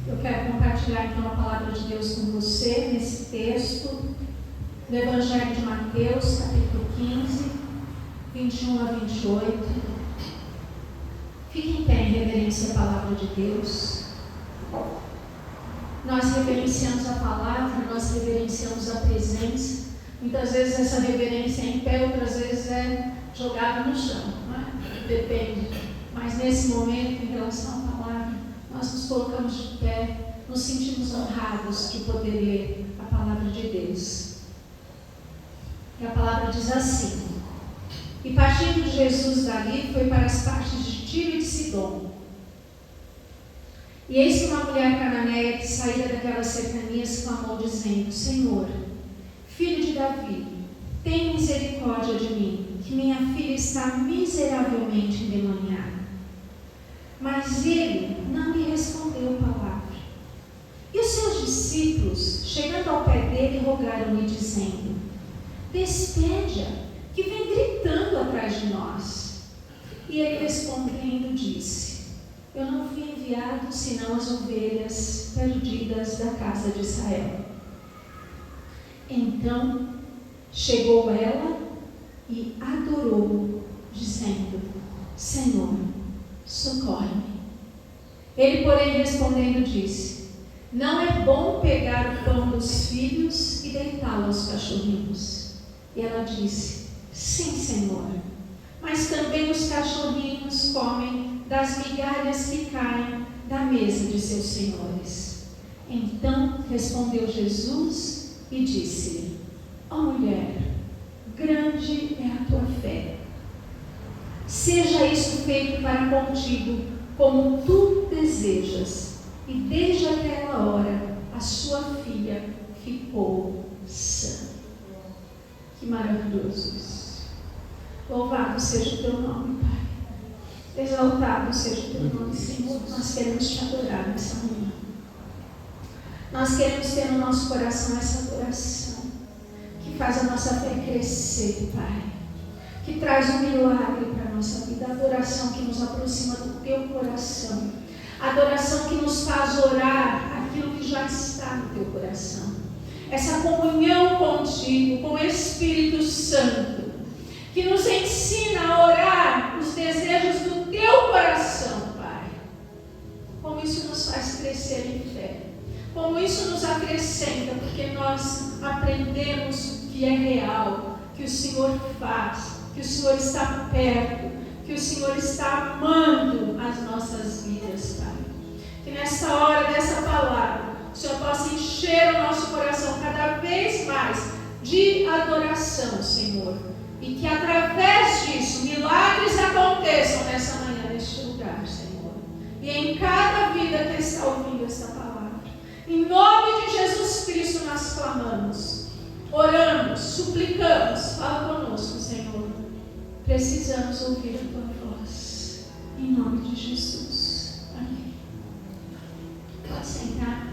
Eu quero compartilhar então a palavra de Deus com você nesse texto do Evangelho de Mateus, capítulo 15, 21 a 28. Fique em pé em reverência à palavra de Deus. Nós reverenciamos a palavra, nós reverenciamos a presença. Muitas vezes essa reverência é em pé, outras vezes é jogada no chão, não é? Depende. Mas nesse momento, em relação à palavra, nós nos colocamos de pé, nos sentimos honrados de poder ler a palavra de Deus. E a palavra diz assim: E partindo Jesus dali, foi para as partes de Tiro e de Sidom. E eis que uma mulher cananeia que saíra daquelas cercanias clamou, dizendo: Senhor, filho de Davi, tem misericórdia de mim, que minha filha está miseravelmente endemoniada. Mas ele não lhe respondeu palavra. E os seus discípulos, chegando ao pé dele, rogaram-lhe, dizendo: Despede-a, que vem gritando atrás de nós. E ele respondendo disse: Eu não fui enviado senão as ovelhas perdidas da casa de Israel. Então chegou ela e adorou, dizendo: Senhor, socorre-me. Ele, porém, respondendo, disse: Não é bom pegar o pão dos filhos e deitá-lo aos cachorrinhos. E ela disse: Sim, Senhor, mas também os cachorrinhos comem das migalhas que caem da mesa de seus senhores. Então respondeu Jesus e disse-lhe: Ó mulher, grande é a tua fé. Seja isto feito para contigo, como tu desejas. E desde aquela hora, a sua filha ficou sã. Que maravilhoso isso. Louvado seja o teu nome, Pai. Exaltado seja o teu nome, Senhor. Nós queremos te adorar nessa manhã. Nós queremos ter no nosso coração essa adoração que faz a nossa fé crescer, Pai. Que traz um milagre para a nossa vida. A adoração que nos aproxima do teu coração. A adoração que nos faz orar aquilo que já está no teu coração. Essa comunhão contigo, com o Espírito Santo, que nos ensina a orar os desejos do teu coração, Pai. Como isso nos faz crescer em fé. Como isso nos acrescenta, porque nós aprendemos que é real, que o Senhor faz, que o Senhor está perto, que o Senhor está amando as nossas vidas, Pai. Que nessa hora dessa palavra, o Senhor possa encher o nosso coração cada vez mais de adoração, Senhor. E que através disso, milagres aconteçam nessa manhã, neste lugar, Senhor. E em cada vida que está ouvindo esta palavra. Em nome de Jesus Cristo nós clamamos, oramos, suplicamos. Fala conosco, Senhor. Precisamos ouvir a tua voz. Em nome de Jesus. Amém. Pode sentar.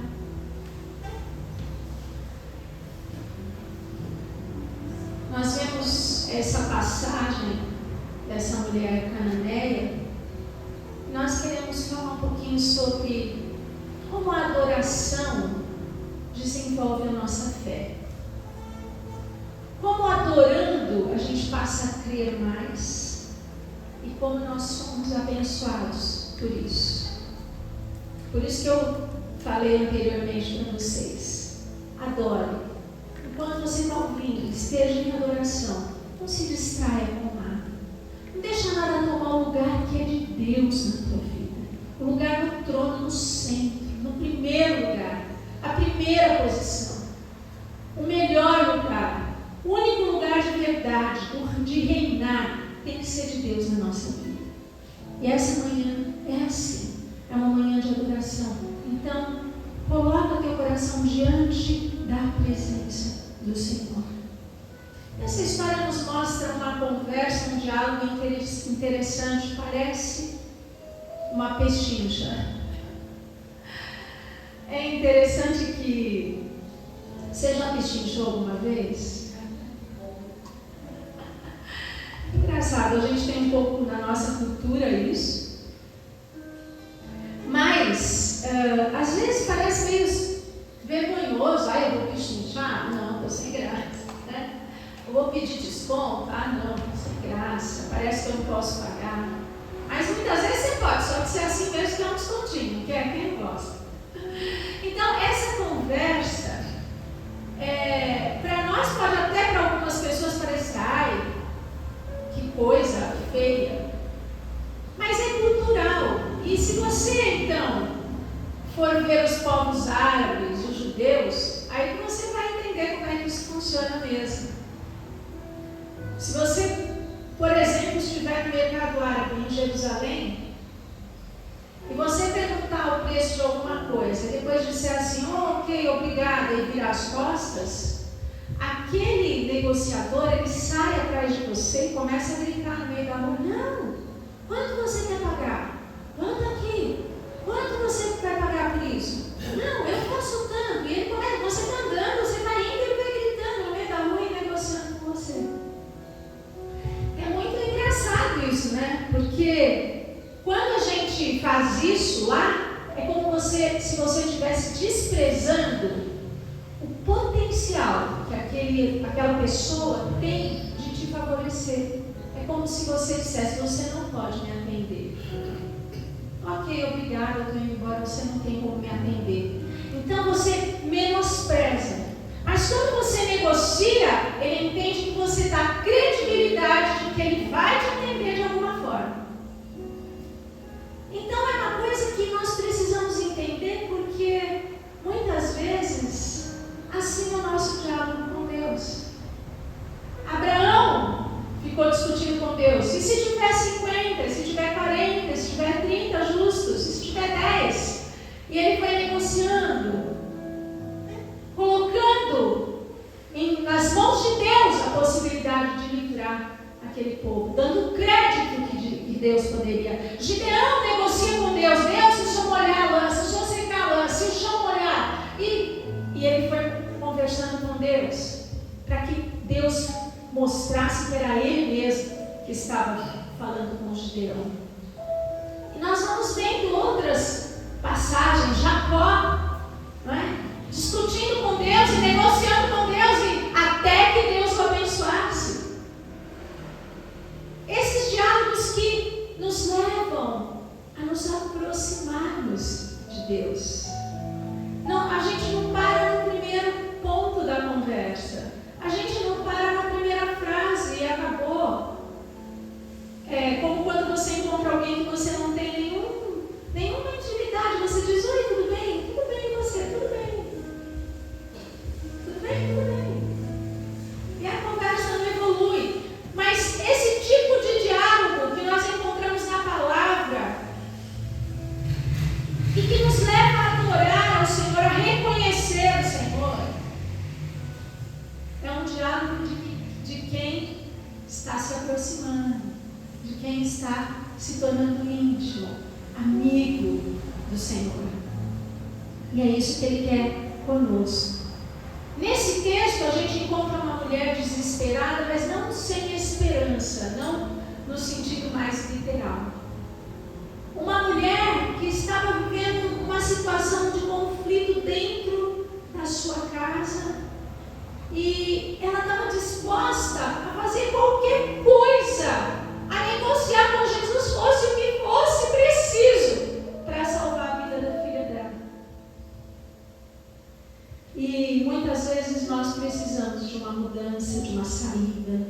Nós vemos essa passagem dessa mulher cananeia. Nós queremos falar um pouquinho sobre como a adoração desenvolve a nossa fé. Como adorando a gente passa a crer mais e como nós somos abençoados por isso. Por isso que eu falei anteriormente para vocês. Adore. Enquanto você está ouvindo, esteja em adoração. Não se distraia com nada. Não deixa nada tomar o lugar que é de Deus na tua vida. O lugar do trono no centro, no primeiro lugar. A primeira posição. O melhor lugar. O único lugar de verdade, de reinar, tem que ser de Deus na nossa vida. E essa manhã é assim. É uma manhã de adoração. Então, coloca teu coração diante da presença do Senhor. Essa história nos mostra uma conversa, um diálogo interessante. Parece uma pechincha. É interessante que... Você já pechinchou alguma vez? Engraçado, a gente tem um pouco na nossa cultura isso. Mas, às vezes for ver os povos árabes, os judeus, aí que você vai entender como é que isso funciona mesmo. Se você, por exemplo, estiver no mercado árabe em Jerusalém, e você perguntar o preço de alguma coisa, e depois disser assim, oh, ok, obrigada, e virar as costas, aquele negociador, ele sai atrás de você e começa a gritar no meio da rua, não, quanto você quer pagar? Quanto aqui? Quanto você vai pagar por isso? Não, eu faço tanto. E ele começa, você está andando, você está indo, ele vai gritando no meio da rua e negociando com você. É muito engraçado isso, né? Porque quando a gente faz isso lá, é como se você estivesse desprezando o potencial que aquela pessoa tem de te favorecer. É como se você dissesse, você não pode me atender. Ok, obrigada, eu estou indo embora, você não tem como me atender. Então você menospreza. Mas quando você negocia, ele entende que você dá credibilidade de que ele vai te atender de alguma forma. Então é uma coisa que nós precisamos entender, porque muitas vezes assim é o nosso diálogo com Deus. Abraão ficou discutindo com Deus. E se tiver 50, se tiver 40, se tiver 30 justos, e se tiver 10? E ele foi negociando, colocando nas mãos de Deus a possibilidade de livrar aquele povo, dando crédito que Deus poderia. Gideão negocia com Deus. Deus, se o chão molhar a lança, se o chão secar a lança, se o chão molhar. E ele foi conversando com Deus, para que Deus mostrasse que era ele mesmo que estava falando com Gideão. E nós vamos vendo outras passagens, Jacó, não é? Discutindo com Deus e negociando com Deus, e até que Deus o abençoasse. Esses diálogos que nos levam a nos aproximarmos de Deus. Não, a gente não para no primeiro ponto da conversa. A gente não para na primeira frase e acabou. É como quando você encontra alguém que você não tem nenhuma intimidade. Você diz, oi, tudo bem? Tudo bem, e você? Tudo bem? Tudo bem? Tudo bem. E a conversa não evolui. Mas esse tipo de diálogo que nós encontramos na palavra e que nos leva a adorar ao Senhor, a reconhecer o Senhor, é um diálogo de quem está se aproximando, de quem está se tornando íntimo, amigo do Senhor. E é isso que Ele quer conosco. Nesse texto a gente encontra uma mulher desesperada, mas não sem esperança, não no sentido mais literal. Uma mulher que estava vivendo uma situação de conflito dentro da sua casa, e ela estava disposta a fazer qualquer coisa, a negociar com Jesus, fosse o que fosse preciso, para salvar a vida da filha dela. E muitas vezes nós precisamos de uma mudança, de uma saída,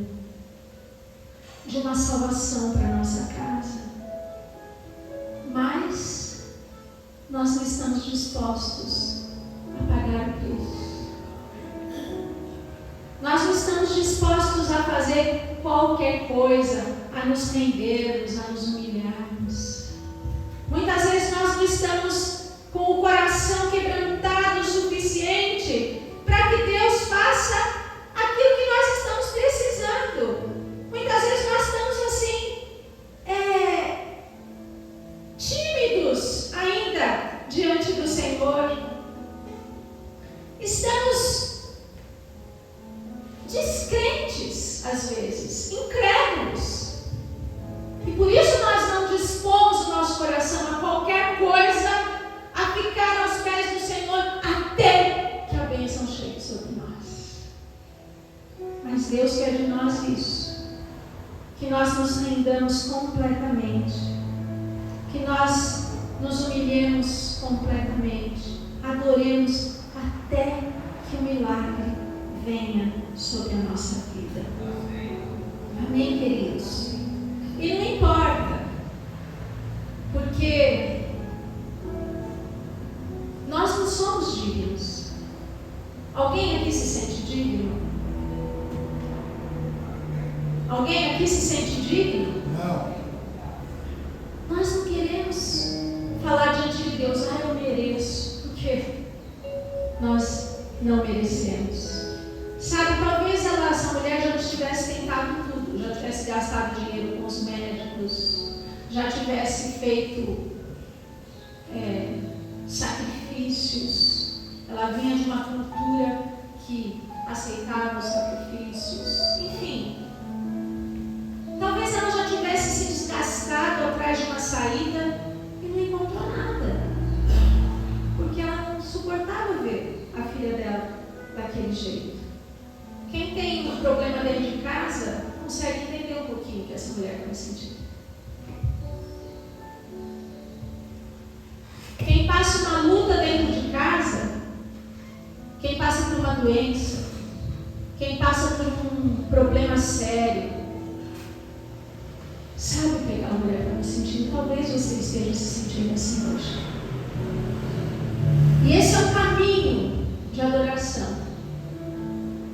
de uma salvação para a nossa casa. Mas nós não estamos dispostos a pagar o preço. Nós não estamos dispostos a fazer qualquer coisa, a nos rendermos, a nos humilharmos. Muitas vezes nós não estamos com o coração quebrantado o suficiente para que Deus faça aquilo que nós estamos precisando. Muitas vezes nós estamos assim, tímidos ainda diante do Senhor. Estamos descrentes, às vezes, incrédulos. E por isso nós não dispomos o nosso coração a qualquer coisa, a ficar aos pés do Senhor até que a bênção chegue sobre nós. Mas Deus quer de nós isso, que nós nos rendamos completamente, que nós nos humilhemos completamente, adoremos até que o milagre venha sobre a nossa vida. Amém, queridos? E não importa, porque somos dignos. Alguém aqui se sente digno? Alguém aqui se sente digno? Não. Nós não queremos falar diante de Deus, eu mereço, porque nós não merecemos. Sabe, talvez essa mulher já tivesse tentado tudo, já tivesse gastado dinheiro com os médicos, já tivesse feito sacrifícios. Ela vinha de uma cultura que aceitava os sacrifícios. Enfim, talvez ela já tivesse se desgastado atrás de uma saída e não encontrou nada, porque ela não suportava ver a filha dela daquele jeito. Quem tem um problema dentro de casa consegue entender um pouquinho o que essa mulher está sentindo. Quem passa uma luta dentro de casa, quem passa por uma doença, quem passa por um problema sério, sabe o que aquela mulher está sentindo? Talvez você esteja se sentindo assim hoje. E esse é o caminho de adoração,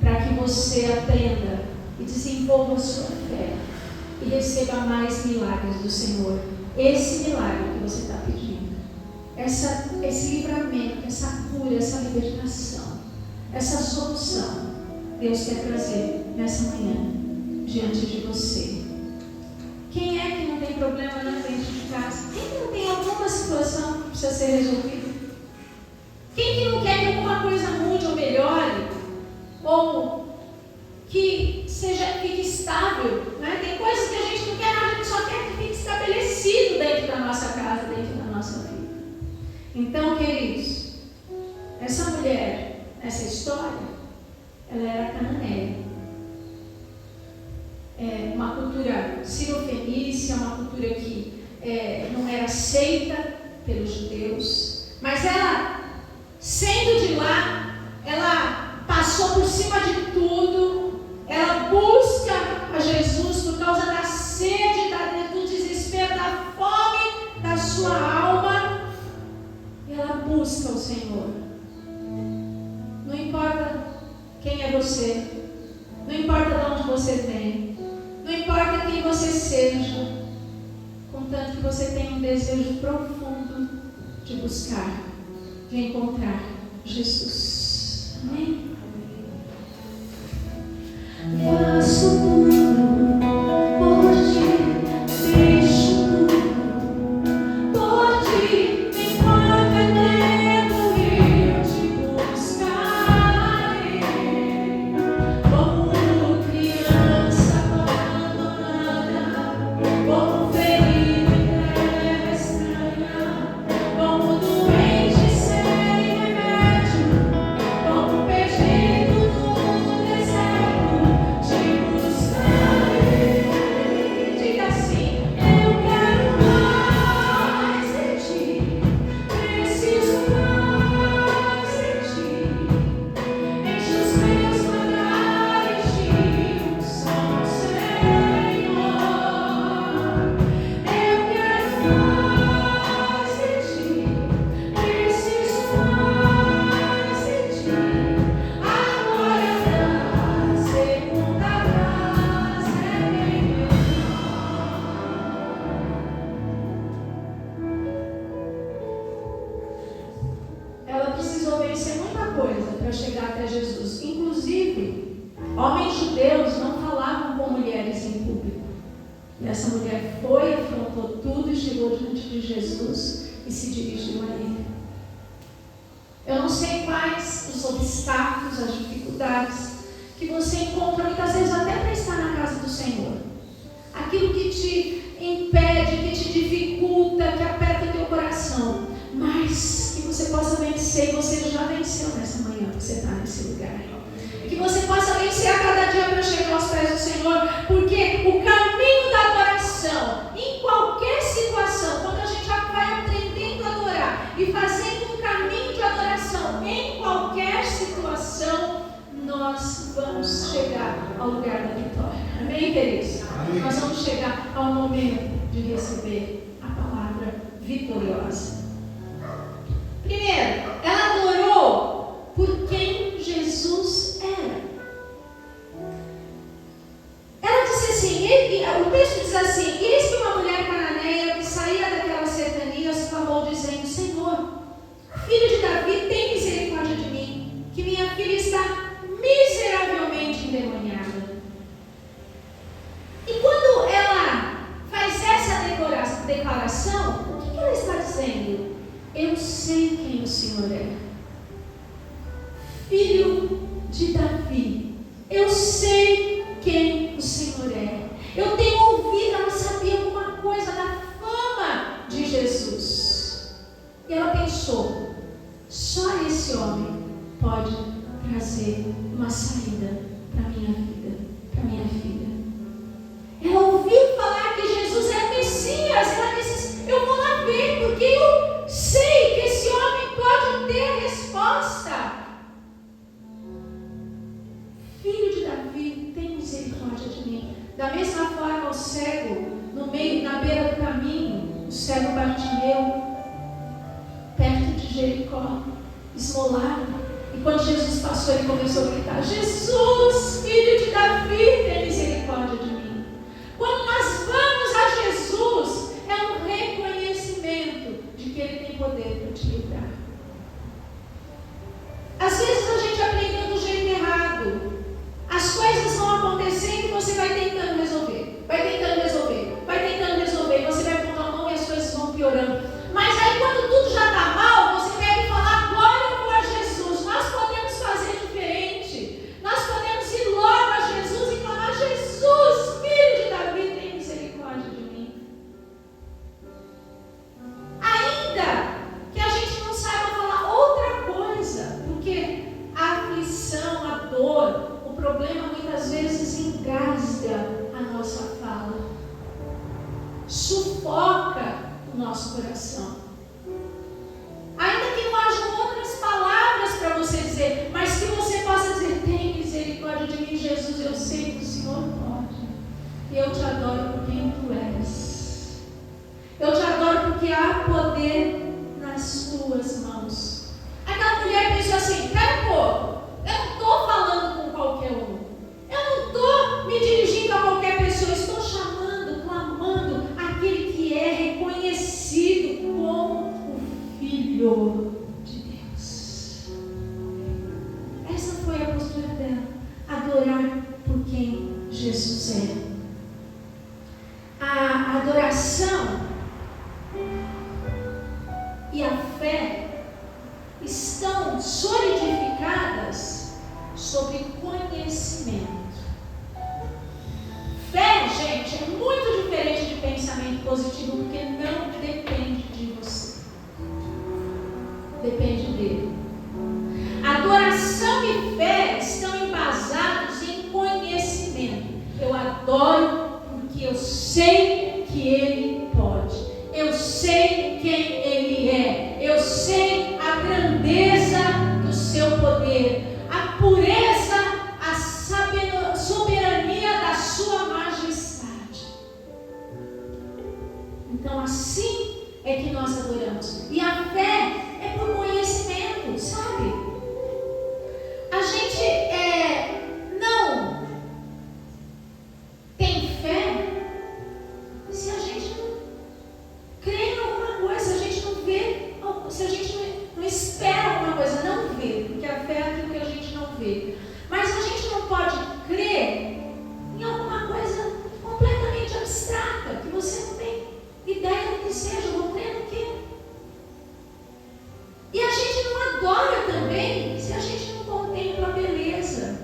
para que você aprenda e desenvolva a sua fé e receba mais milagres do Senhor. Esse milagre que você está pedindo, esse livramento, essa cura, essa libertação, essa solução, Deus quer trazer nessa manhã diante de você. Quem é que não tem problema dentro de casa? Quem que não tem alguma situação que precisa ser resolvida? Quem que não quer que alguma coisa mude ou melhore? Ou que fique estável, né? Tem coisas que a gente não quer, a gente só quer que fique estabelecido dentro da nossa casa, dentro da nossa vida. Então, queridos, essa mulher, essa história, ela era cananeia. É uma cultura sirofenícia, uma cultura que não era aceita pelos judeus, mas ela, sendo de lá, ela passou por cima de tudo, ela busca a Jesus por causa da sede, do desespero, da fome da sua alma, e ela busca o Senhor. Não importa quem é você, não importa de onde você vem, não importa quem você seja, contanto que você tenha um desejo profundo de buscar, de encontrar Jesus. Amém? Faço tudo por ti, deixo tudo por ti, enquanto é tempo eu te buscarei, como criança abandonada, como ferido em terra estranha, como doente sem remédio, como perdido no deserto, te buscarei. Diga assim: eu quero mais de ti, preciso mais de ti. Enche os meus lagares de unção, Senhor. Eu quero mais de ti, preciso mais de ti. Agora da segunda casa é bem melhor. Ela precisou vencer muita coisa para chegar até Jesus. Inclusive, homens judeus não falavam com mulheres em público. E essa mulher foi, afrontou tudo e chegou diante de Jesus e se dirigiu a ele. Eu não sei quais os obstáculos, as dificuldades que você encontra muitas vezes até para estar na casa do Senhor. Aquilo que te impede, que te dificulta, que aperta o teu coração. Mas que você possa vencer, e você já venceu nessa manhã que você está nesse lugar. Que você possa vencer a cada dia para chegar aos pés do Senhor, porque o caminho da adoração, em qualquer situação, quando a gente vai aprendendo a adorar e fazendo um caminho de adoração, em qualquer situação, nós vamos chegar ao lugar da vitória. Amém, queridos? Amém. Nós vamos chegar ao momento de receber a palavra vitoriosa. Primeiro, ela adorou Senhor é. Filho de Davi, eu sei quem o Senhor é. Eu tenho ouvido, ela sabia alguma coisa da fama de Jesus. E ela pensou, só esse homem pode trazer uma saída para minha vida, para minha filha. Ela ouviu falar que Jesus é Messias. Ela disse, eu vou lá ver, porque eu sei que esse homem pode ter a resposta. Filho de Davi, tem misericórdia de mim. Da mesma forma, o cego, no meio, na beira do caminho, o cego Bartimeu, perto de Jericó, esmolado. E quando Jesus passou, ele começou a gritar, Jesus, filho de Davi, tem misericórdia de mim. Quando nós vamos a Jesus, é um reconhecimento de que Ele tem poder para te livrar. Às vezes a gente aprendeu do jeito errado. As coisas vão acontecendo e você vai tentando resolver. Vai tentando resolver. Vai tentando resolver. Você vai apontar a mão e as coisas vão piorando. Mas aí quando tudo já está mal, você deve falar, agora eu vou a Jesus. Nós podemos fazer diferente. Nós podemos ir logo a Jesus e clamar, Jesus, filho de Davi, tem misericórdia de mim. Ainda que a gente não saiba falar outra coisa, porque a aflição, a dor, o problema muitas vezes engasga a nossa fala, sufoca o nosso coração. Ainda que não hajam outras palavras para você dizer, mas que você possa dizer, tem misericórdia de mim, Jesus, eu sei que o Senhor pode. E eu te adoro por quem tu és. Eu te adoro porque há poder nas tuas mãos. Aquela mulher pensou assim, pera um pouco, eu não estou falando com qualquer um. Eu não estou me dirigindo a qualquer pessoa, estou chamando, clamando aquele que é reconhecido como o Filho de Deus. Essa foi a postura dela, adorar por quem Jesus é. A adoração e a fé estão solidificadas sobre conhecimento. Fé, gente, é muito diferente de pensamento positivo, porque não depende de você. Depende dele. Adoração e fé estão embasados em conhecimento. Eu adoro porque eu sei que Ele pode. Eu sei quem Ele é. Eu sei a grandeza do seu poder, a pureza, a soberania da sua majestade. Então assim é que nós adoramos. E a fé é por conhecimento, sabe? A gente não tem fé se a gente não crê em alguma coisa, a gente não vê, se a gente não espera alguma coisa, não vê, porque a fé é aquilo que a gente não vê. Mas a gente não pode crer em alguma coisa completamente abstrata, que você não tem ideia do que seja. Eu vou crer no quê? E a gente não adora também se a gente não contempla a beleza,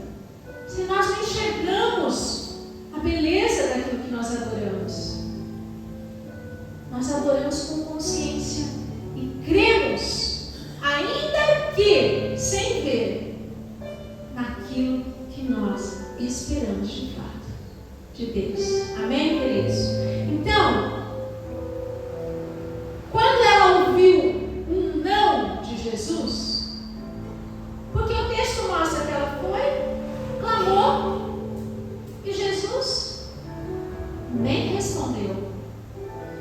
se nós não enxergamos a beleza daquilo que nós adoramos. Nós adoramos com consciência e cremos, ainda que sem ver, naquilo que nós esperamos de fato de Deus. Amém, queridos? Então, quando ela ouviu um não de Jesus, porque o texto mostra que ela foi, clamou, e Jesus nem respondeu.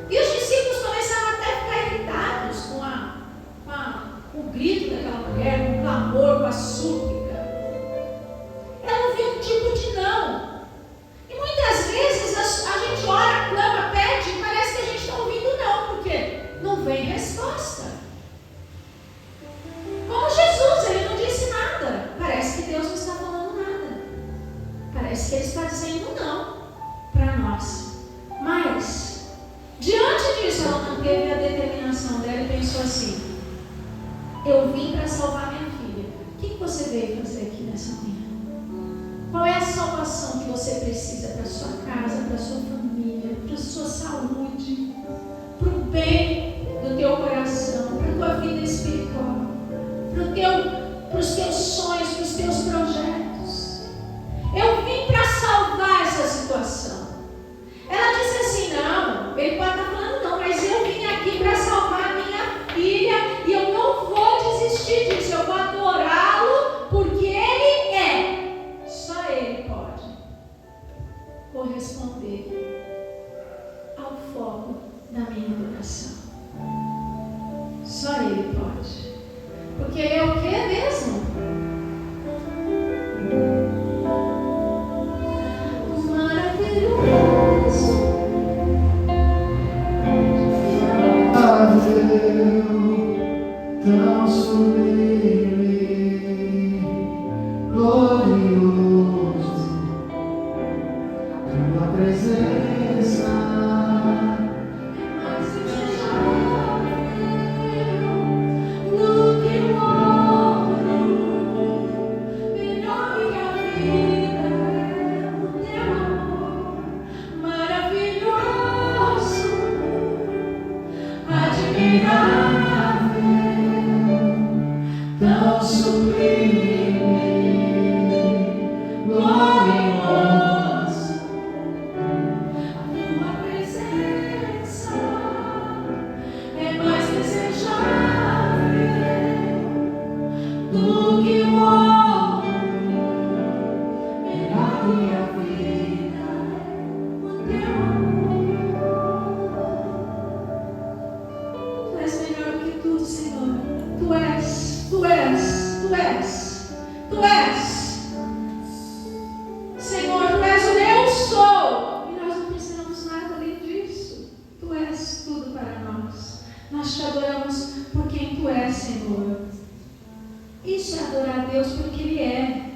E os discípulos começaram até a ficar irritados com o grito daquela mulher, com o clamor, com a súplica. Ela ouviu um tipo de não. E muitas vezes a gente ora, clama, pede, e parece que a gente está ouvindo não, porque não vem resposta. Como Jesus, ele não disse nada. Parece que Deus não está falando nada. Parece que ele está dizendo não para nós. Mas, diante disso, ela não teve a determinação dela e pensou assim: eu vim vim para salvar minha filha. O que você veio fazer aqui nessa manhã? Qual é a salvação que você precisa para a sua casa, para a sua família, para a sua saúde, para o bem do teu coração, para a tua vida espiritual, para os teus sonhos, para os teus projetos? Eu vim para salvar essa situação. Ela disse assim: não, ele pode estar falando não, mas eu vim aqui para salvar minha filha e eu não vou desistir disso, eu vou adorá-lo porque ele é. Só ele pode corresponder ao foco da minha adoração. Só ele pode. Porque ele é o que mesmo? Tão sublime, glorioso, tua presença mais desejável do que o ouro, melhor que a vida é o teu amor, maravilhoso, admirável. Tão sublime, glorioso, a tua presença é mais desejável do que o ouro, melhor que a vida é o teu amor. Tu és melhor que tudo, Senhor. Tu és. Tu és. Senhor, Tu és o eu sou. E nós não precisamos nada além disso. Tu és tudo para nós. Nós te adoramos por quem Tu és, Senhor. Isso é adorar a Deus por que Ele é.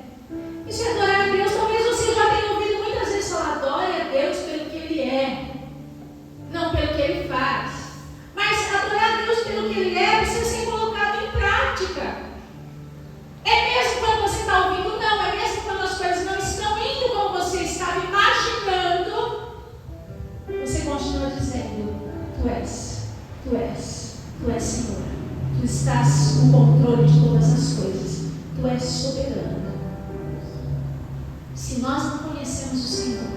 Isso é adorar a Deus. Talvez você já tenha ouvido muitas vezes falar: adore a Deus pelo que Ele é, não pelo que Ele faz. Mas adorar a Deus pelo que Ele é precisa ser colocado em prática. É mesmo quando você está ouvindo não, é mesmo quando as coisas não estão indo como você estava imaginando, você continua dizendo: Tu és Senhor, Tu estás no controle de todas as coisas, Tu és soberano. Se nós não conhecemos o Senhor,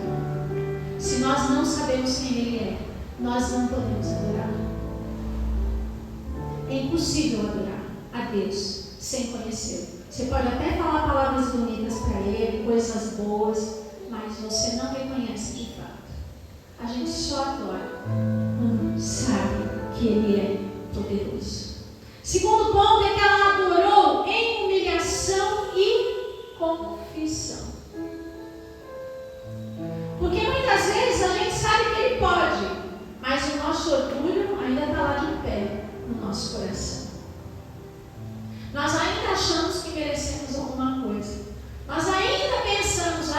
se nós não sabemos quem Ele é, nós não podemos adorar. É impossível adorar a Deus sem conhecê-lo. Você pode até falar palavras bonitas para Ele, coisas boas, mas você não reconhece de fato. A gente só adora quando sabe que Ele é poderoso. Segundo ponto é que ela adorou em humilhação e confissão. Porque muitas vezes a gente sabe que Ele pode, mas o nosso orgulho ainda está lá de pé no nosso coração. Nós ainda achamos que merecemos alguma coisa. Nós ainda pensamos: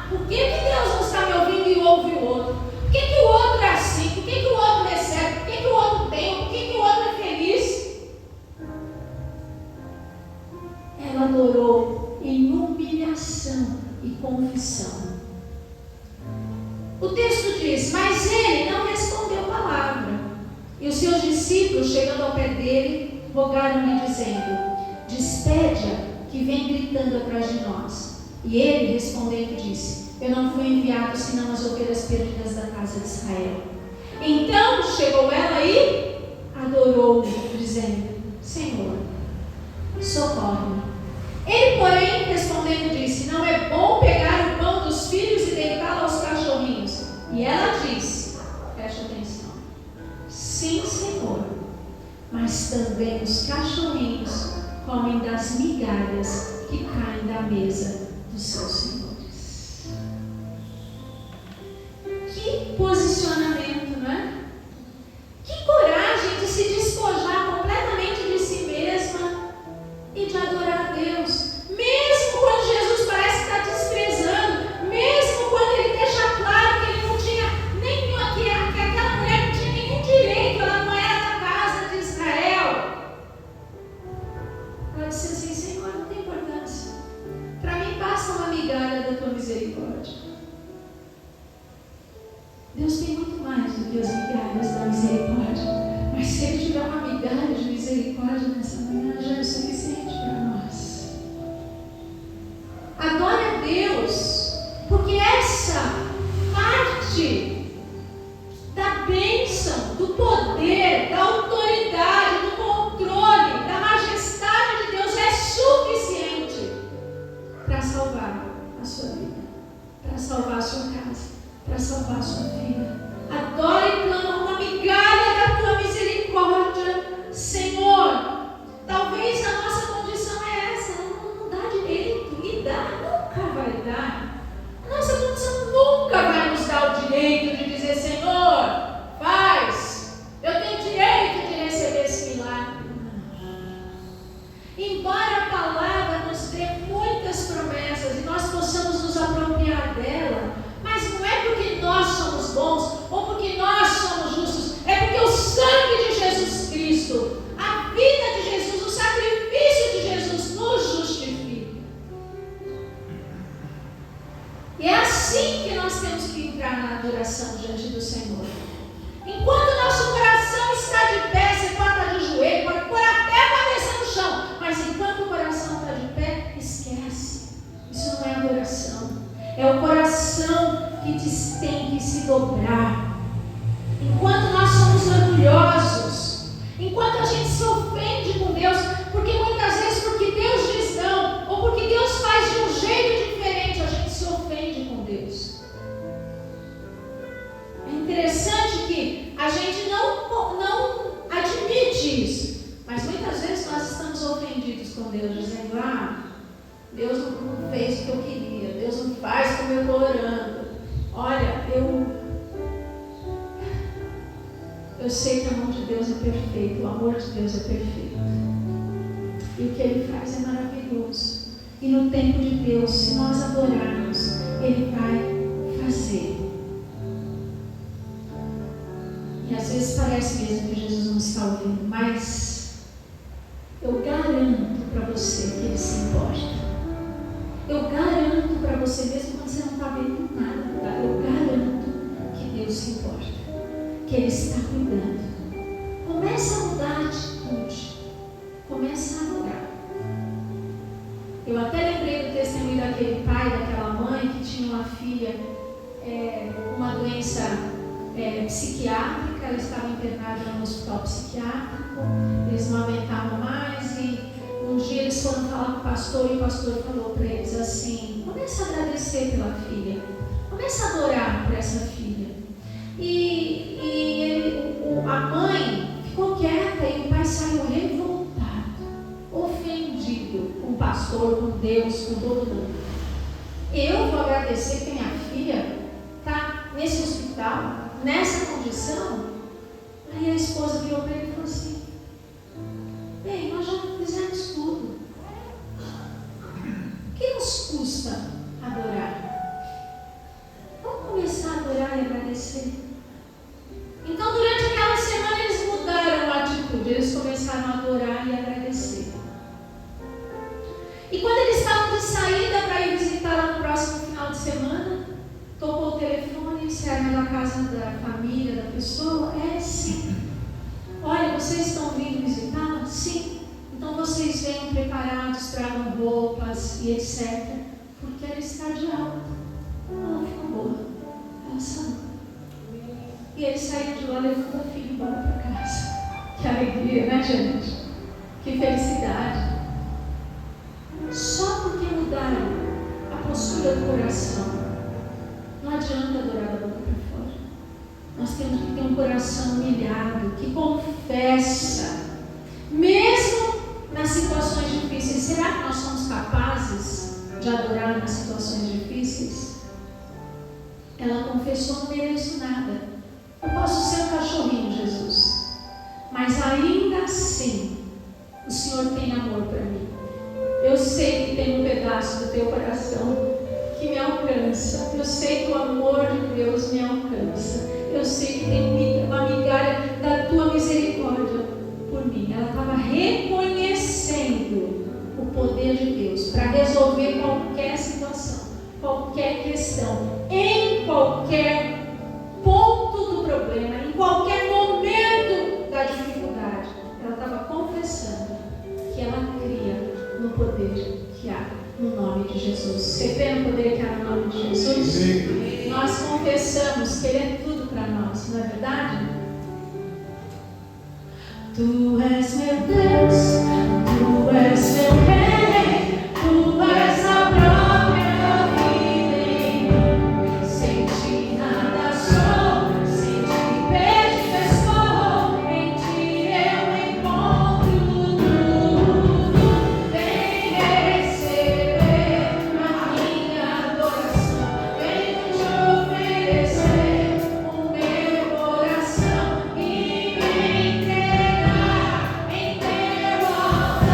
por que Deus não está me ouvindo e ouve o outro? Por que o outro é assim? Por que o outro recebe? Por que o outro tem? Por que o outro é feliz? Ela adorou em humilhação e confissão. O texto diz: mas ele não respondeu palavra. E os seus discípulos, chegando ao pé dele, rogaram-lhe, dizendo: despede-a, que vem gritando atrás de nós. E ele, respondendo, disse: eu não fui enviado senão as ovelhas perdidas da casa de Israel. Então chegou ela e adorou-o, dizendo: Senhor, socorre-me. Ele, porém, respondendo, disse: não é bom pegar o pão dos filhos e deitá-lo aos cachorrinhos. E ela disse, preste atenção: sim, Senhor, mas também os cachorrinhos comem das migalhas que caem da mesa dos seus senhores. Que posicionamento, não é? Que coragem de se despojar completamente de si mesma e de adorar a Deus, mesmo quando Jesus parece estar desprezando, mesmo quando Ele deixa claro que Ele não tinha nenhum, que aquela mulher não tinha nenhum direito, ela não era da casa de Israel. ela disse assim: Senhor, não tem importância. Para mim basta uma migalha da tua misericórdia. Deus tem muito mais do que as migalhas da misericórdia. Mas se Ele tiver uma migalha de misericórdia nessa manhã, já é o suficiente para nós. Adore a Deus, porque essa parte da bênção, do poder, da autoridade, do controle, da majestade de Deus é suficiente para salvar a sua vida, para salvar a sua casa, para salvar a sua vida. Adore e clama uma migalha da tua misericórdia, Senhor. Talvez a nossa condição é essa, não dá direito, e dá, nunca vai dar. A nossa condição nunca vai nos dar o direito de dizer: Senhor, faz, eu tenho direito de receber esse milagre. Embora a palavra nos dê muitas promessas e nós possamos nos apropriar dela, mas não é porque nós somos bons ou porque nós somos justos, é porque o sangue de Jesus Cristo, a vida de Jesus, o sacrifício de Jesus nos justifica. E é assim que nós temos que entrar na adoração diante do Senhor. Enquanto nosso coração está de pé, você pode estar de joelho, pode pôr até a cabeça no chão, mas enquanto o coração está de pé, esquece. Isso não é adoração. É o coração que tem que se dobrar. Enquanto nós somos orgulhosos, enquanto a gente se ofende com Deus, porque muitas vezes porque Deus diz não, ou porque Deus faz de um jeito diferente, a gente se ofende com Deus. É interessante que a gente não admite isso, mas muitas vezes nós estamos ofendidos com Deus, dizendo: Deus não fez o que eu queria, Deus não faz como eu estou orando. Olha, eu sei que a mão de Deus é perfeita, o amor de Deus é perfeito. E o que Ele faz é maravilhoso. E no tempo de Deus, se nós adorarmos, Ele vai fazer. E às vezes parece mesmo que Jesus não está ouvindo, mas eu garanto para você que Ele se importa. Eu garanto para você, mesmo quando você não está vendo nada, eu garanto que Deus se importa, que Ele está cuidando. Comece a mudar a atitude, comece a adorar. Eu até lembrei do testemunho daquele pai, daquela mãe que tinha uma filha com uma doença psiquiátrica. Ela estava internada no hospital psiquiátrico, eles não aguentavam mais e um dia eles foram falar com o pastor e o pastor falou para eles assim: comece a agradecer pela filha, comece a adorar por essa filha. A mãe ficou quieta e o pai saiu revoltado, ofendido com o pastor, com Deus, com todo mundo. Eu vou agradecer que minha filha está nesse hospital, nessa condição? Aí a esposa virou para ele e falou assim: bem, nós já fizemos tudo. O que nos custa adorar? Vamos começar a adorar e agradecer. Então, durante aquela semana, eles mudaram a atitude. Eles começaram a adorar e agradecer. E quando eles estavam de saída para ir visitá-la no próximo final de semana, tocou o telefone, se era na casa da família, da pessoa. Sim. Olha, vocês estão vindo visitá-la? Sim. Então vocês venham preparados, tragam roupas e etc. Porque ela está de alta. Ela ficou boa. Ela saiu. E eles saíram de lá levando a filha embora para casa. Que alegria, né, gente? Que felicidade. Só porque mudaram a postura do coração. Não adianta adorar da boca para fora. Nós temos que ter um coração humilhado, que confessa, mesmo nas situações difíceis. Será que nós somos capazes de adorar nas situações difíceis? Ela confessou: não mereço nada. Eu posso ser um cachorrinho, Jesus, mas ainda assim o Senhor tem amor para mim. Eu sei que tem um pedaço do teu coração que me alcança. Eu sei que o amor de Deus me alcança. Eu sei que tem uma migalha da tua misericórdia por mim. Ela estava reconhecendo para resolver qualquer situação, qualquer questão, em qualquer ponto do problema, em qualquer momento da dificuldade. Ela estava confessando que ela cria no poder que há no nome de Jesus. Você crê no poder que há no nome de Jesus? Sim. Nós confessamos que Ele é tudo para nós, não é verdade? Tu és meu Deus, Tu és meu Rei, Tu és a própria vida em mim. Sem Ti nada sou, sem Ti perdido estou, em Ti eu encontro tudo. Vem receber a minha adoração, vem Te oferecer o meu coração e me entregar em Teu altar.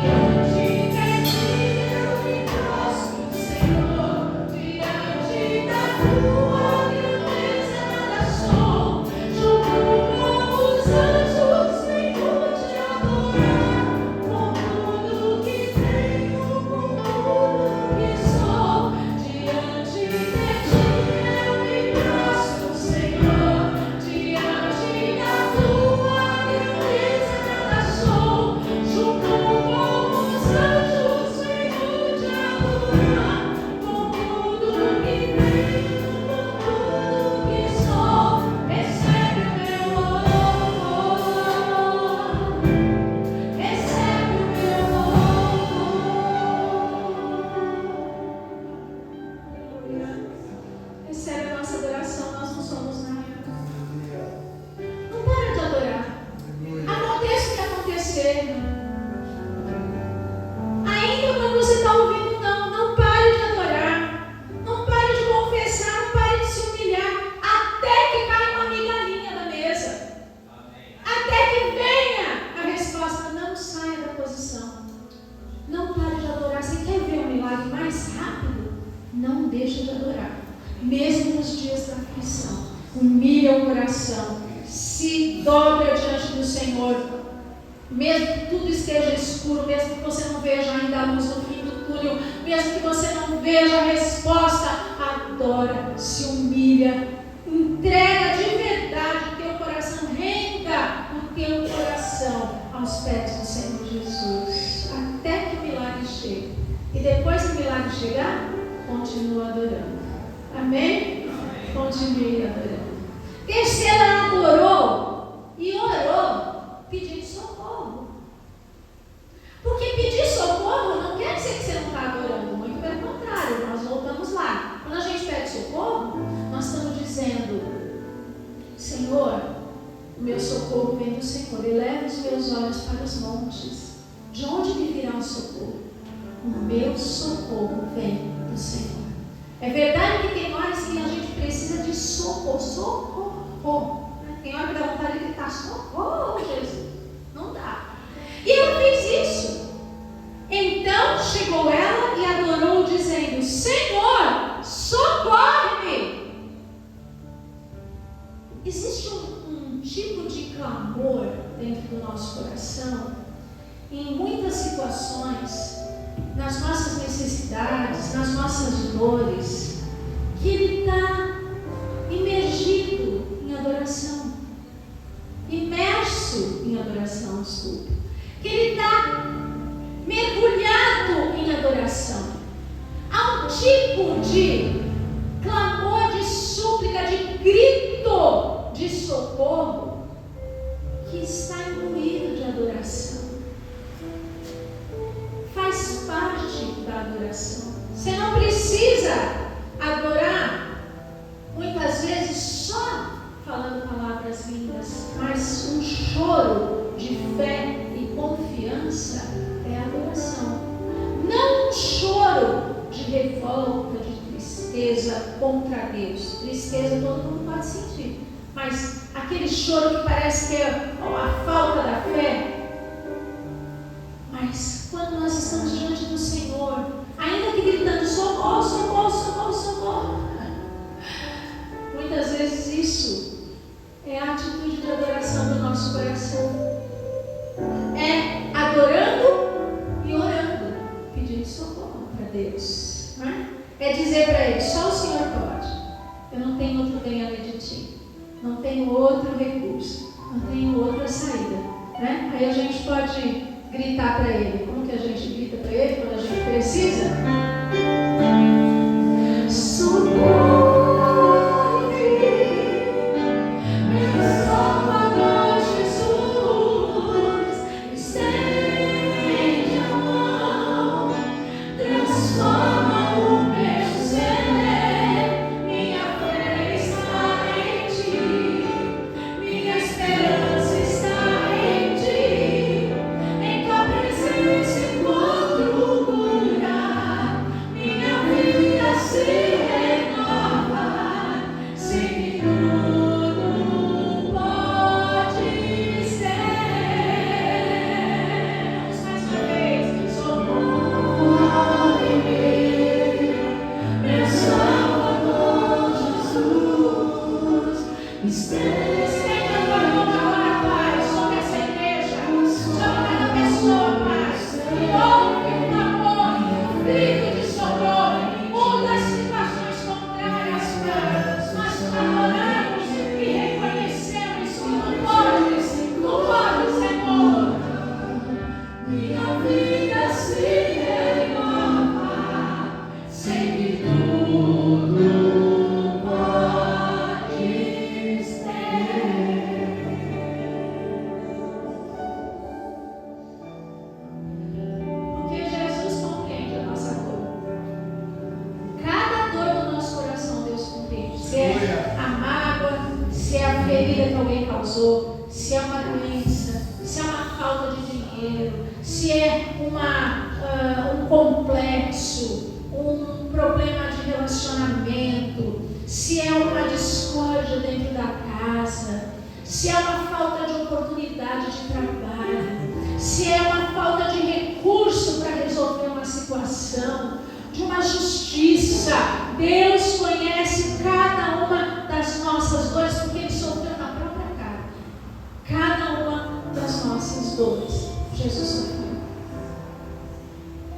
Diante de Ti eu me prostro, Senhor, diante da Tua grandeza nada sou. Junto com os anjos venho Te adorar, com tudo que tenho, com tudo que sou. Diante de Ti eu me prostro, Senhor, diante da Tua grandeza nada sou. Junto com os anjos venho Te adorar, com tudo que tenho, com tudo que sou. Recebe o meu louvor, recebe o meu louvor. Recebe a nossa adoração, nós não somos nada. Não para de adorar. Aconteça o que acontecer. Ainda quando você está ouvindo, não pare de adorar. Não pare de confessar, não pare de se humilhar. Até que caia uma migalhinha da mesa. Até que venha a resposta. Não saia da posição. Não pare de adorar. Você quer ver um milagre mais rápido? Não deixe de adorar. Mesmo nos dias da aflição. Humilha o coração. Se dobra diante do Senhor. Mesmo que tudo esteja escuro, mesmo que você não veja ainda a luz no fim do túnel, mesmo que você não veja a resposta, adora, se humilha, entrega de verdade o teu coração, renda o teu coração aos pés do Senhor Jesus, até que o milagre chegue. E depois que o milagre chegar, continua adorando. Amém? Continue adorando. Terceiro, ela adorou e orou pedindo socorro. Porque pedir socorro não quer dizer que você não está adorando, muito pelo contrário, nós voltamos lá. Quando a gente pede socorro, nós estamos dizendo: Senhor, o meu socorro vem do Senhor, eleva os meus olhos para os montes. De onde me virá o socorro? O meu socorro vem do Senhor. É verdade que tem horas que a gente precisa de socorro, socorro. Tem hora que dá vontade de gritar: socorro, Jesus. Não dá. E ela fez isso. Então chegou ela e adorou, dizendo: Senhor, socorre-me. Existe um tipo de clamor dentro do nosso coração, em muitas situações, nas nossas necessidades, nas nossas dores, que ele está imergido em adoração. Imerso em adoração, desculpa. Que ele está mergulhado em adoração. Há um tipo de clamor, de súplica, de grito de socorro que está imbuído de adoração. Faz parte da adoração. Você não precisa adorar muitas vezes só falando palavras lindas, mas um choro de fé e confiança é adoração. Não um choro de revolta, de tristeza contra Deus. Tristeza todo mundo pode sentir, mas aquele choro que parece que é a falta da fé. Mas quando nós estamos diante do Senhor, ainda que gritando: socorro, socorro, socorro, socorro, muitas vezes isso é a atitude de adoração do nosso coração. É adorando é dizer para ele: só o Senhor pode. Eu não tenho outro bem além de ti. Não tenho outro recurso. Não tenho outra saída. Né? Aí a gente pode gritar para ele. Como que a gente grita para ele quando a gente precisa? Socorro!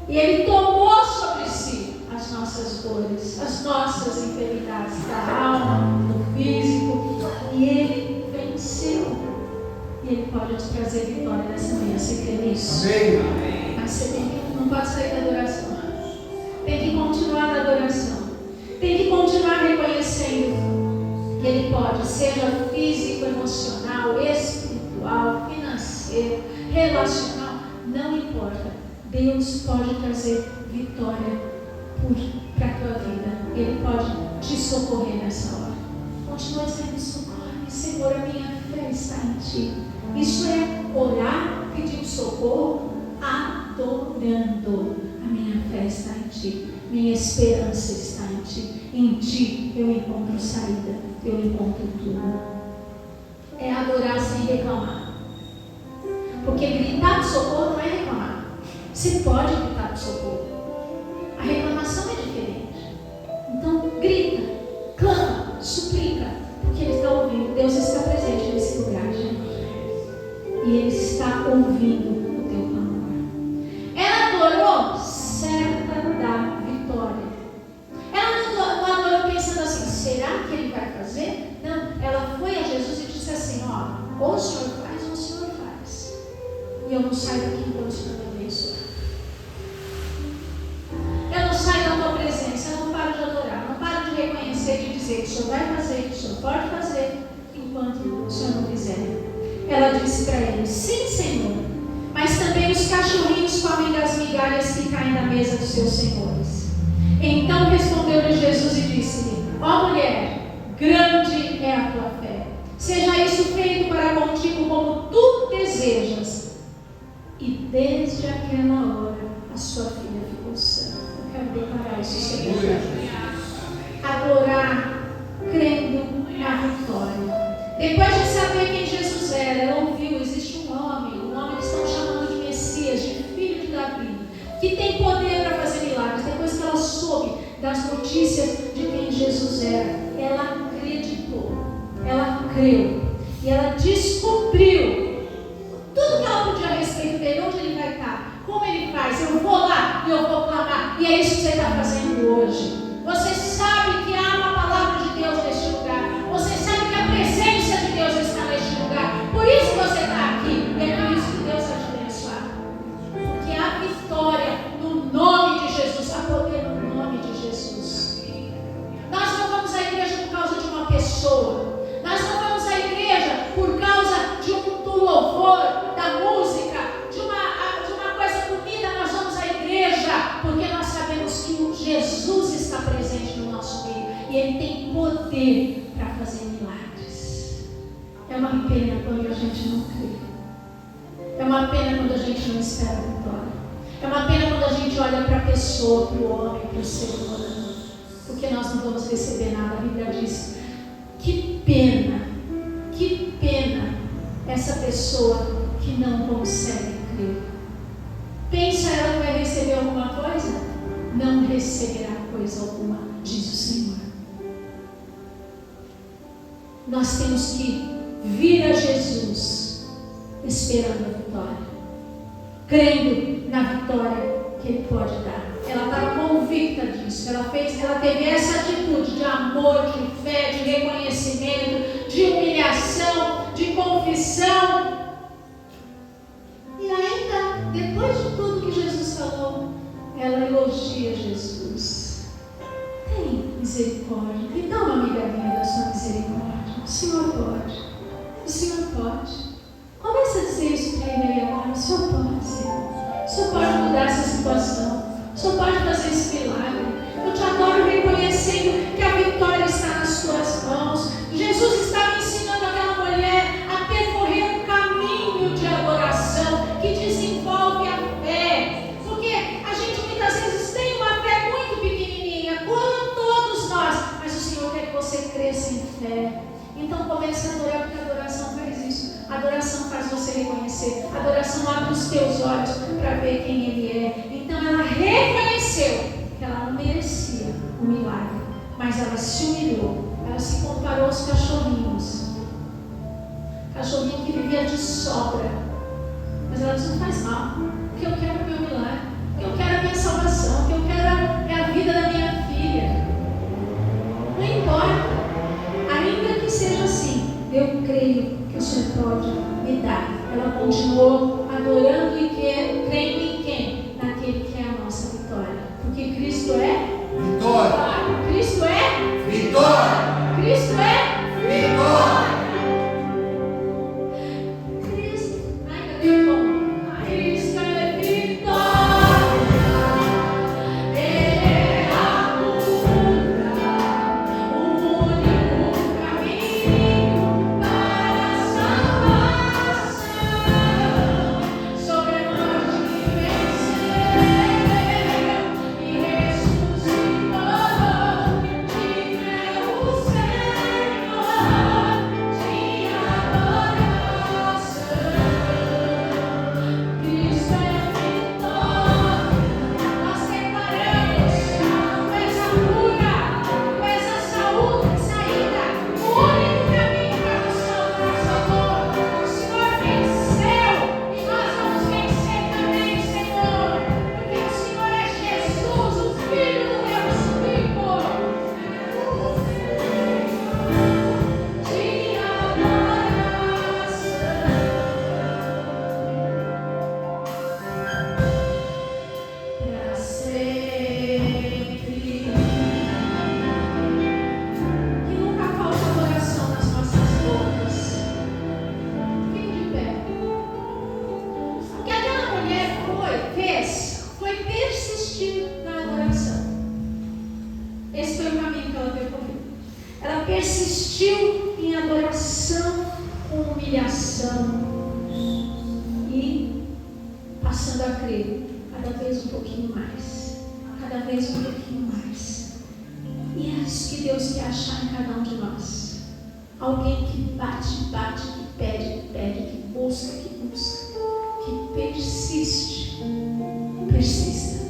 E Ele tomou sobre si as nossas dores, as nossas enfermidades da alma, do físico, e Ele venceu. E Ele pode te trazer vitória nessa manhã. Você crê nisso? Amém. Mas você não pode sair da adoração. Tem que continuar na adoração. Tem que continuar reconhecendo que Ele pode, seja físico, emocional, espiritual, financeiro, relacional, não importa. Deus pode trazer vitória para a tua vida. Ele pode te socorrer nessa hora. Continua dizendo: socorre, Senhor, a minha fé está em Ti. Isso é orar, pedindo socorro, adorando. A minha fé está em Ti. Minha esperança está em Ti. Em Ti eu encontro saída. Eu encontro tudo. É adorar sem reclamar. Porque gritar de socorro não é reclamar. Você pode gritar de socorro. A reclamação é diferente. Então grita, clama, suplica, porque Ele está ouvindo. Deus está presente nesse lugar, gente. E Ele está ouvindo o teu clamor. Ela adorou certa da vitória. Ela não adorou pensando assim: será que Ele vai fazer? Não, ela foi a Jesus e disse assim: ó, ou o Senhor faz ou o Senhor faz. E eu não saio daqui enquanto o Senhor me abençoar. Eu não saio da tua presença, eu não paro de adorar, não paro de reconhecer, de dizer que o Senhor vai fazer, que o Senhor pode fazer, enquanto o Senhor não fizer. Ela disse para ele: sim, Senhor, mas também os cachorrinhos comem das migalhas que caem da mesa dos seus senhores. Então respondeu-lhe Jesus e disse-lhe: ó mulher, grande é a tua fé, seja isso feito para contigo como tu desejas. E desde aquela hora a sua filha ficou sã. Eu quero declarar isso sobre a tua vida. Adorar crendo na vitória. Depois de saber quem Jesus era, ela ouviu: existe um homem que estão chamando de Messias, de filho de Davi, que tem poder para fazer milagres. Depois que ela soube das notícias de quem Jesus era, ela acreditou, ela creu e ela descobriu tudo que ela podia a respeito dele, onde ele vai estar, como ele faz. Eu vou lá e eu vou clamar. E é isso que você está fazendo hoje. É uma pena quando a gente não crê. É uma pena quando a gente não espera a vitória. É uma pena quando a gente olha para a pessoa, para o homem, para o ser humano, porque nós não vamos receber nada. A Bíblia diz: que pena essa pessoa que não consegue crer. Pensa ela que vai receber alguma coisa? Não receberá coisa alguma, diz o Senhor. Nós temos que vir a Jesus esperando a vitória, crendo na vitória que Ele pode dar. Ela estava convicta disso. Ela teve essa atitude de amor, de fé, de reconhecimento, de humilhação, de confissão. E ainda, depois de tudo que Jesus falou, ela elogia Jesus. Tem misericórdia. Me dá uma migalhinha da sua misericórdia. O Senhor pode. O Senhor pode. Comece a dizer isso para Ele agora. O Senhor pode, Senhor. O Senhor pode mudar essa situação. O Senhor pode fazer esse milagre. Eu te adoro reconhecendo que a vitória está nas tuas mãos. Jesus estava ensinando aquela mulher a percorrer um caminho de adoração que desenvolve a fé. Porque a gente muitas vezes tem uma fé muito pequenininha, como todos nós, mas o Senhor quer que você cresça em fé. Então comece a adorar, porque a adoração faz isso. A adoração faz você reconhecer. A adoração abre os teus olhos para ver quem Ele é. Então ela reconheceu que ela não merecia o milagre, mas ela se humilhou. Ela se comparou aos cachorrinhos. Cachorrinho que vivia de sobra. Mas ela disse: não faz mal. O que eu quero é o meu milagre. O que eu quero é a minha salvação. O que eu quero é a vida da minha filha. Não importa. Ainda que seja assim, eu creio que o Senhor pode me dar. Ela continuou adorando e crendo em quem? Naquele que é a nossa vitória. Porque Cristo é vitória. Cristo é vitória. Cristo é vitória. Cristo, ai, cadê o bom? Cristo é vitória. Ele é a cura, o único caminho para a salvação. Sobre a morte venceu e ressuscitou. Diga o Senhor, te adoração. Cristo é vitória. Nós declaramos com essa cura, com essa saída, o único caminho para o Salvador. O Senhor venceu e nós vamos vencer também, Senhor, porque o Senhor é Jesus, o Filho do Deus vivo. Te adoração. Para sempre. Que nunca falte adoração nas nossas bocas. Fique de pé. O que aquela mulher foi persistir na adoração. Esse foi o caminho que ela percorreu. Ela persistiu em adoração com humilhação e passando a crer cada vez um pouquinho mais, cada vez um pouquinho mais. E é isso que Deus quer achar em cada um de nós. Alguém que bate, que pede, que busca, que persiste. Persista.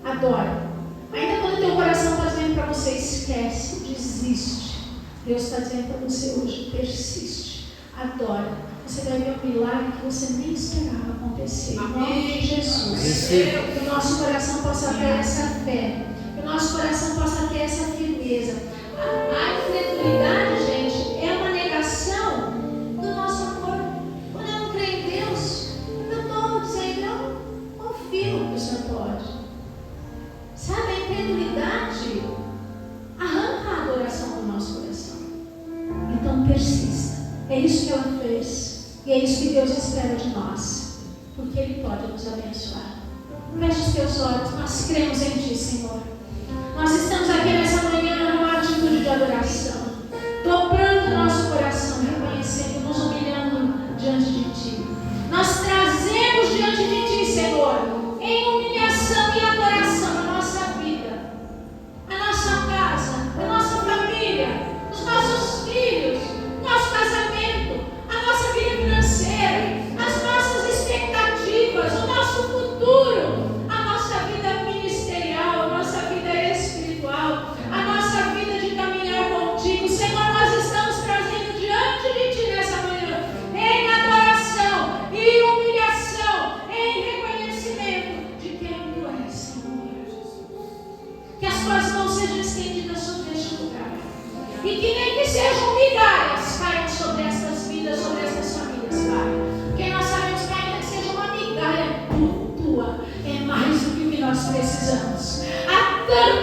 Adora. Ainda quando teu coração está dizendo para você: esquece, desiste. Deus está dizendo para você hoje: persiste. Adora. Você vai ver um milagre que você nem esperava acontecer. Em nome de Jesus. Que o nosso coração possa ter essa fé. Que o nosso coração possa ter essa firmeza. A incredulidade, gente, é uma negação do nosso amor. Quando eu não creio em Deus, eu estou dizendo: eu confio que o Senhor pode. Sabe, a incredulidade arranca a adoração do nosso coração. Então persista. É isso que ela fez. E é isso que Deus espera de nós. Porque Ele pode nos abençoar. Feche os teus olhos. Nós cremos em Ti, Senhor. Nós estamos aqui nessa manhã numa atitude de adoração. Dobrando o nosso coração, reconhecendo, nos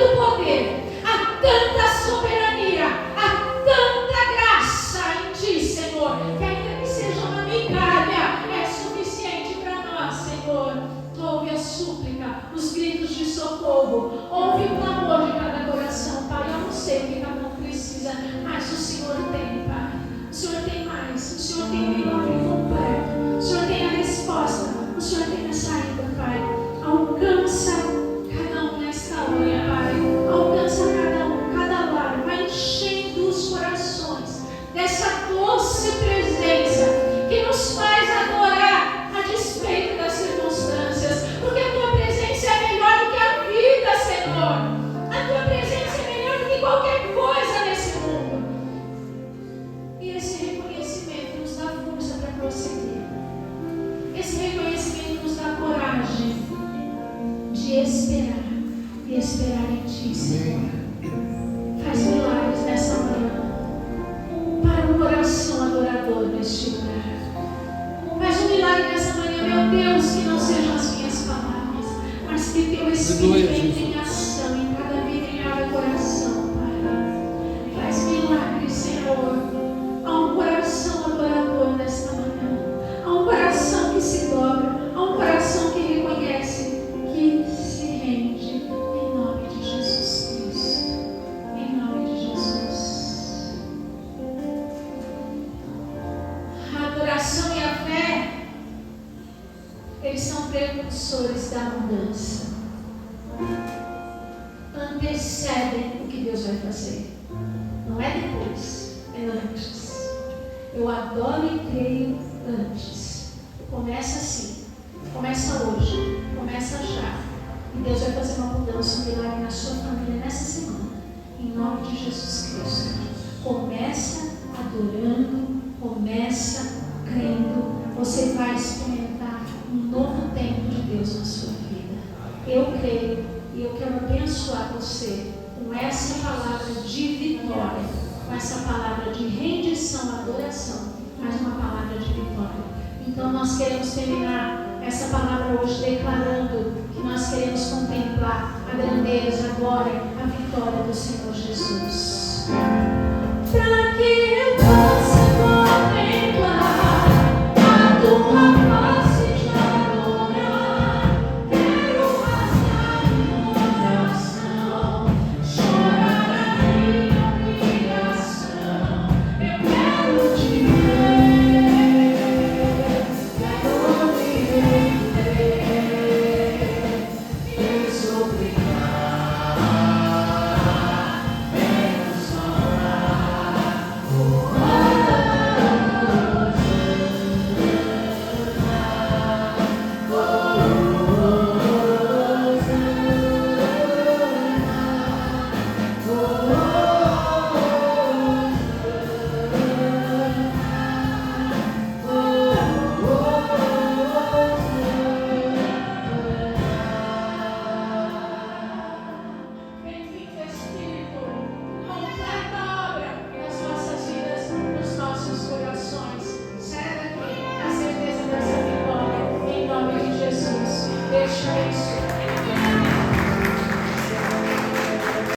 tanto poder, há tanta soberania, há tanta graça em Ti, Senhor, que ainda que seja uma migalha, é suficiente para nós, Senhor. Ouve a súplica, os gritos de socorro, ouve o clamor de cada coração, Pai. Eu não sei o que cada um precisa, mas o Senhor tem, Pai. O Senhor tem mais, o Senhor tem o milagre completo, o Senhor tem a resposta, o Senhor tem a saída, Pai. Alcança cada um nesta hora, Pai. Alcança cada um, cada lar, vai enchendo os corações dessa doce presença que nos faz adorar a despeito das circunstâncias, porque a Tua presença é melhor do que a vida, Senhor. A Tua presença é melhor do que qualquer coisa nesse mundo. E esse reconhecimento nos dá força para prosseguir. Esse reconhecimento nos dá coragem de esperar e esperar em Ti, Senhor. Faz milagres nessa manhã para um coração adorador neste lugar. Faz um milagre nessa manhã, meu Deus, que não sejam as minhas palavras, mas que Teu Espírito entre em ação em cada vida, em cada coração, Pai. Faz milagre, Senhor. Há um coração adorador nesta manhã. Há um coração que se dobra. Há um coração que reconhece, que se rende. Em nome de Jesus Cristo. Em nome de Jesus. A adoração e a fé, eles são precursores da mudança. Antecedem o que Deus vai fazer. Não é depois, é antes. Eu adoro e creio antes. Começa assim. Começa hoje. Começa já. E Deus vai fazer uma mudança, um milagre na sua família nessa semana. Em nome de Jesus Cristo. Começa adorando. Começa crendo. Você vai experimentar um novo tempo de Deus na sua vida. Eu creio e eu quero abençoar você com essa palavra de vitória. Com essa palavra de rendição, adoração, mas uma palavra de vitória. Então nós queremos terminar essa palavra hoje declarando que nós queremos contemplar a grandeza, a glória, a vitória do Senhor Jesus. Para que eu possa contemplar a Tua face de adorar, quero rasgar o coração, chorar a minha humilhação. Eu quero Te ver, quero Me render, Me suplicar, menos orar. Bendito Espírito, completa a obra nas nossas vidas, nos nossos corações. Sai daqui a certeza dessa vitória, em nome de Jesus. Deixa isso.